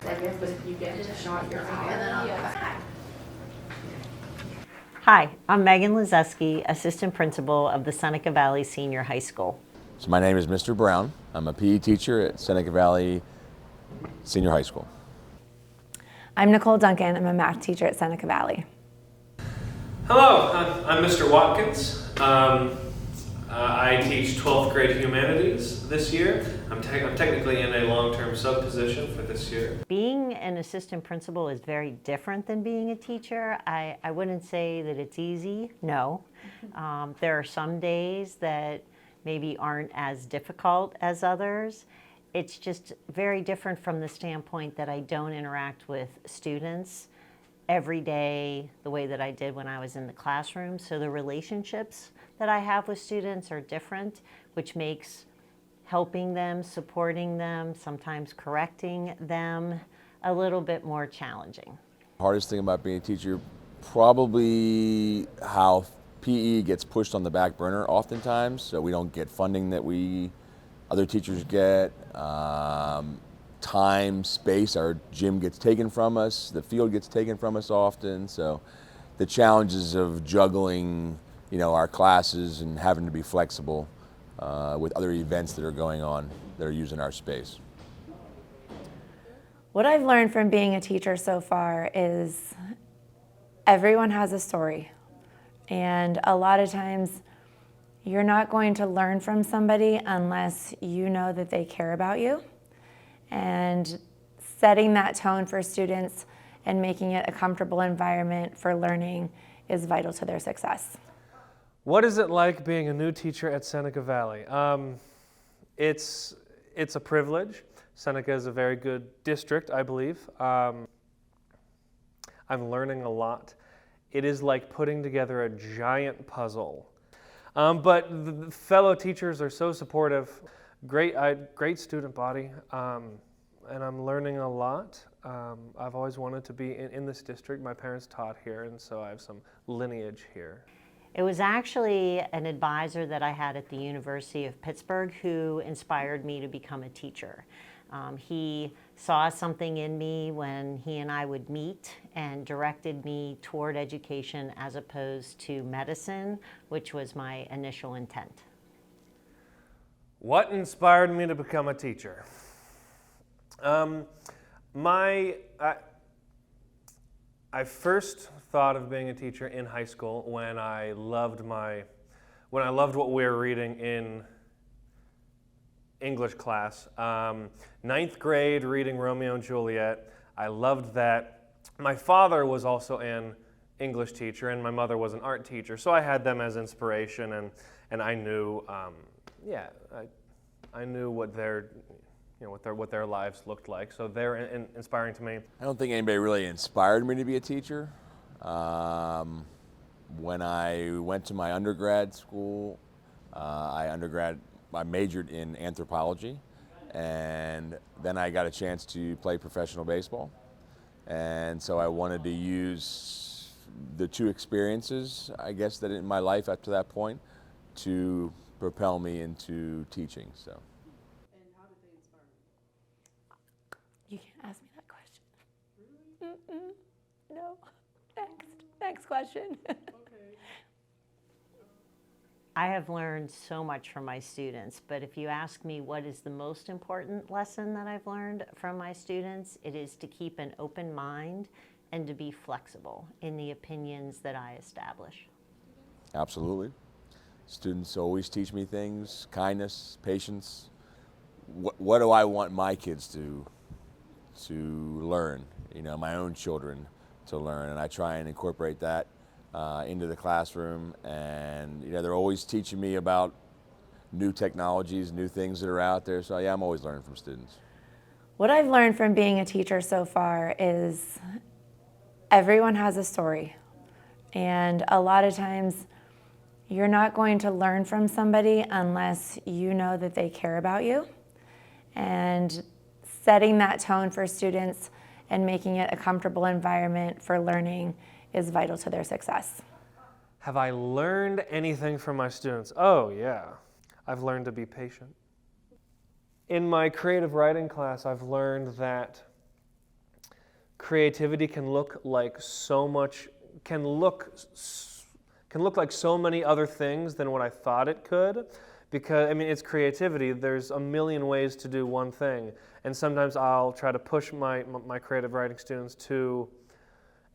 But if you get shot, you're out. Hi, I'm Megan Lazeski, Assistant Principal of the Seneca Valley Senior High School. So my name is Mr. Brown. I'm a PE teacher at Seneca Valley Senior High School. I'm Nicole Duncan. I'm a math teacher at Seneca Valley. Hello, I'm Mr. Watkins. I teach 12th grade humanities this year. I'm technically in a long-term sub position for this year. Being an assistant principal is very different than being a teacher. I wouldn't say that it's easy, no. There are some days that maybe aren't as difficult as others. It's just very different from the standpoint that I don't interact with students every day the way that I did when I was in the classroom. So the relationships that I have with students are different, which makes helping them, supporting them, sometimes correcting them a little bit more challenging. Hardest thing about being a teacher, probably how PE gets pushed on the back burner oftentimes, so we don't get funding that other teachers get. Time, space, our gym gets taken from us, the field gets taken from us often, so the challenges of juggling our classes and having to be flexible with other events that are going on that are using our space. What I've learned from being a teacher so far is everyone has a story. And a lot of times you're not going to learn from somebody unless you know that they care about you. And setting that tone for students and making it a comfortable environment for learning is vital to their success. What is it like being a new teacher at Seneca Valley? It's a privilege. Seneca is a very good district, I believe. I'm learning a lot. It is like putting together a giant puzzle. But the fellow teachers are so supportive. Great student body, and I'm learning a lot. I've always wanted to be in this district. My parents taught here, and so I have some lineage here. It was actually an advisor that I had at the University of Pittsburgh who inspired me to become a teacher. He saw something in me when he and I would meet and directed me toward education as opposed to medicine, which was my initial intent. What inspired me to become a teacher? I first thought of being a teacher in high school when I loved what we were reading in English class. Ninth grade, reading Romeo and Juliet. I loved that. My father was also an English teacher, and my mother was an art teacher, so I had them as inspiration, and I knew, I knew what their lives looked like. So they're inspiring to me. I don't think anybody really inspired me to be a teacher. When I went to my undergrad school, I majored in anthropology, and then I got a chance to play professional baseball. And so I wanted to use the two experiences, I guess, that in my life up to that point to propel me into teaching. So. And how did they inspire you? You can't ask me that question. Really? No. Next question. Okay. I have learned so much from my students, but if you ask me what is the most important lesson that I've learned from my students, it is to keep an open mind and to be flexible in the opinions that I establish. Absolutely. Students always teach me things: kindness, patience. What do I want my kids to learn? My own children to learn, and I try and incorporate that into the classroom. And they're always teaching me about new technologies, new things that are out there. So yeah, I'm always learning from students. What I've learned from being a teacher so far is everyone has a story. And a lot of times you're not going to learn from somebody unless you know that they care about you. And setting that tone for students and making it a comfortable environment for learning is vital to their success. Have I learned anything from my students? Oh yeah, I've learned to be patient. In my creative writing class, I've learned that creativity can look like so much, can look like so many other things than what I thought it could. Because, I mean, it's creativity. There's a million ways to do one thing. And sometimes I'll try to push my creative writing students to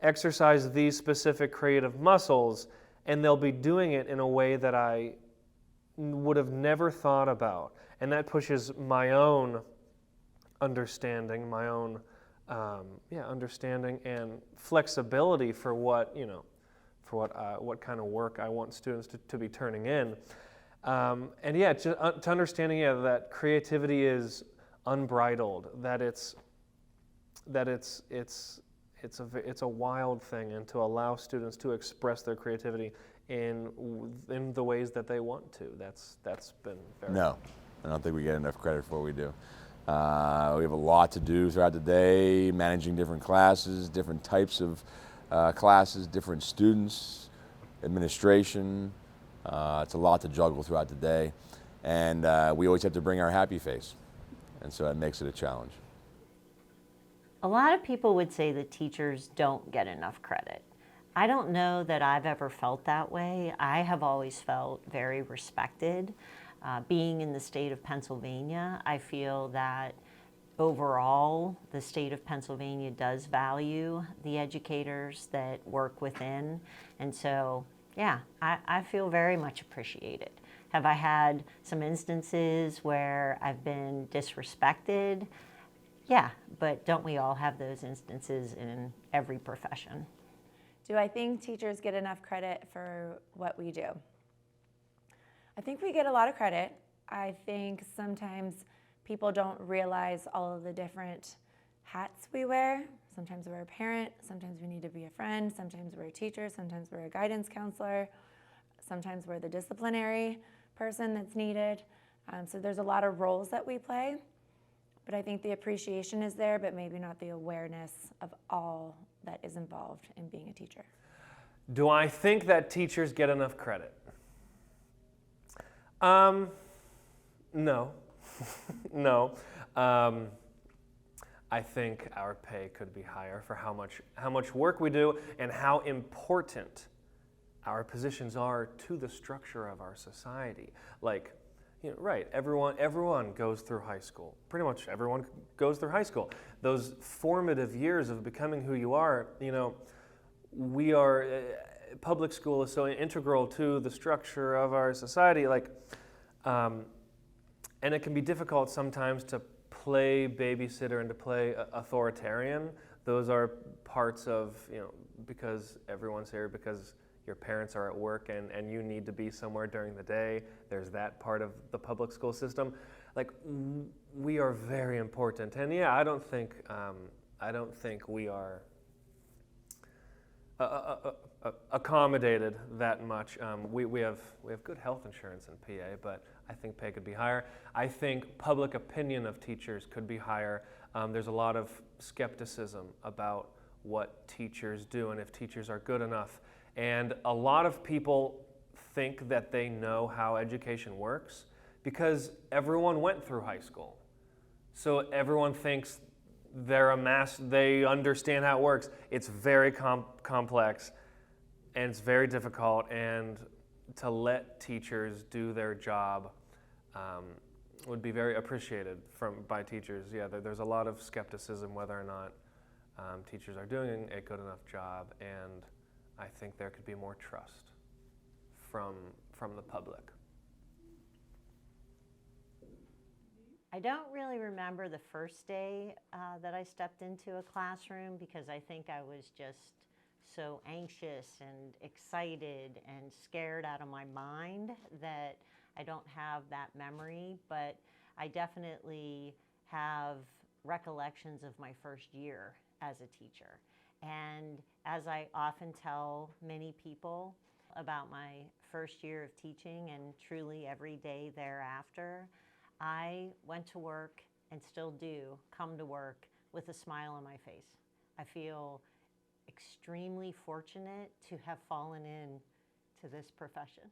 exercise these specific creative muscles, and they'll be doing it in a way that I would have never thought about. And that pushes my own understanding, my own understanding and flexibility for what, what kind of work I want students to be turning in. To understanding that creativity is unbridled, that it's a wild thing, and to allow students to express their creativity in the ways that they want to. That's been very. No, I don't think we get enough credit for what we do. We have a lot to do throughout the day, managing different classes, different types of classes, different students, administration. It's a lot to juggle throughout the day, and we always have to bring our happy face, and so that makes it a challenge. A lot of people would say that teachers don't get enough credit. I don't know that I've ever felt that way. I have always felt very respected. Being in the state of Pennsylvania, I feel that overall the state of Pennsylvania does value the educators that work within, and so yeah, I feel very much appreciated. Have I had some instances where I've been disrespected? Yeah, but don't we all have those instances in every profession? Do I think teachers get enough credit for what we do? I think we get a lot of credit. I think sometimes people don't realize all of the different hats we wear. Sometimes we're a parent, sometimes we need to be a friend, sometimes we're a teacher, sometimes we're a guidance counselor, sometimes we're the disciplinary person that's needed. So there's a lot of roles that we play, but I think the appreciation is there, but maybe not the awareness of all that is involved in being a teacher. Do I think that teachers get enough credit? No. No. I think our pay could be higher for how much work we do and how important our positions are to the structure of our society. Like, right, everyone goes through high school. Pretty much everyone goes through high school. Those formative years of becoming who you are, we are, public school is so integral to the structure of our society. And it can be difficult sometimes to play babysitter and to play authoritarian. Those are parts of, because everyone's here, because your parents are at work and you need to be somewhere during the day. There's that part of the public school system. We are very important. And yeah, I don't think we are accommodated that much. We have good health insurance in PA, but I think pay could be higher. I think public opinion of teachers could be higher. There's a lot of skepticism about what teachers do and if teachers are good enough. And a lot of people think that they know how education works because everyone went through high school. So everyone thinks they understand how it works. It's very complex and it's very difficult, and to let teachers do their job would be very appreciated by teachers. Yeah, there's a lot of skepticism whether or not teachers are doing a good enough job, and I think there could be more trust from the public. I don't really remember the first day that I stepped into a classroom because I think I was just so anxious and excited and scared out of my mind that I don't have that memory, but I definitely have recollections of my first year as a teacher. And as I often tell many people about my first year of teaching and truly every day thereafter, I went to work and still do come to work with a smile on my face. I feel extremely fortunate to have fallen into this profession.